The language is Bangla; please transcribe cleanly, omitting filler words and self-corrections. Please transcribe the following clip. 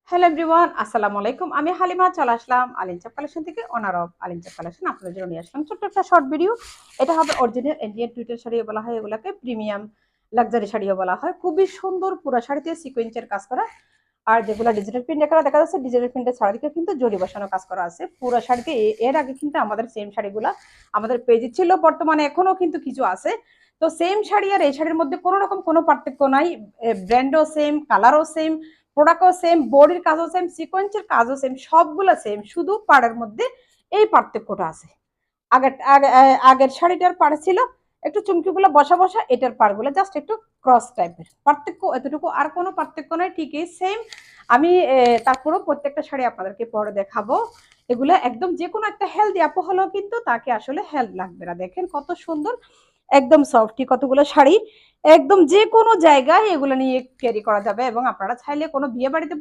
হ্যালো এভরিওয়ান, আসসালামু আলাইকুম। আমি হালিমা চলে আসলাম আলিনচাপ কালেকশন থেকে, ওনার অফ আলিনচাপ কালেকশন। আপনাদের জন্য নিয়ে আসলাম ছোট্ট একটা শর্ট ভিডিও। এটা হবে অরিজিনাল ইন্ডিয়ান টুইটার শাড়িও বলা হয়, এগুলোকে প্রিমিয়াম লাক্সারি শাড়িও বলা হয়। খুবই সুন্দর পুরো শাড়িতে সিকোয়েন্সের কাজ করা। আর যেগুলো ডিজিটাল প্রিন্ট এখানে দেখা যাচ্ছে, ডিজিটাল প্রিন্টের চারিদিকে কিন্তু জরি বসানো কাজ করা আছে পুরো শাড়িতে। এর আগে কিন্তু আমাদের সেম শাড়িগুলা আমাদের পেজে ছিল, বর্তমানে এখনো কিন্তু কিছু আছে। তো সেম শাড়ি আর এই শাড়ির মধ্যে কোনো রকম কোনো পার্থক্য নাই। ব্র্যান্ডও সেম, কালারও সেম, প্রোডাক্টও সেম, বডির কাজও সেম, সিকোয়েন্সের কাজও সেম, সবগুলো সেম, শুধু পাড়ের মধ্যে এই পার্থক্যটা আছে। আগের শাড়িটার পাড় ছিল একটু চুমকিগুলো বসা বসা, এটার পাড়গুলো জাস্ট একটু ক্রস টাইপের। পার্থক্য এতটুকু, আর কোনো পার্থক্য নয়, ঠিকই সেম। আমি তারপরেও প্রত্যেকটা শাড়ি আপনাদেরকে পরে দেখাবো। এগুলো একদম যে কোনো একটা হেলদি আপু হলেও কিন্তু তাকে আসলে হেল্প লাগবে না। দেখেন কত সুন্দর, একদম সফটি কতগুলো শাড়ি, একদম যে কোনো জায়গায় এগুলো নিয়ে ক্যারি করা যাবে। এবং আপনারা চাইলে কোনো বিয়ে বাড়িতে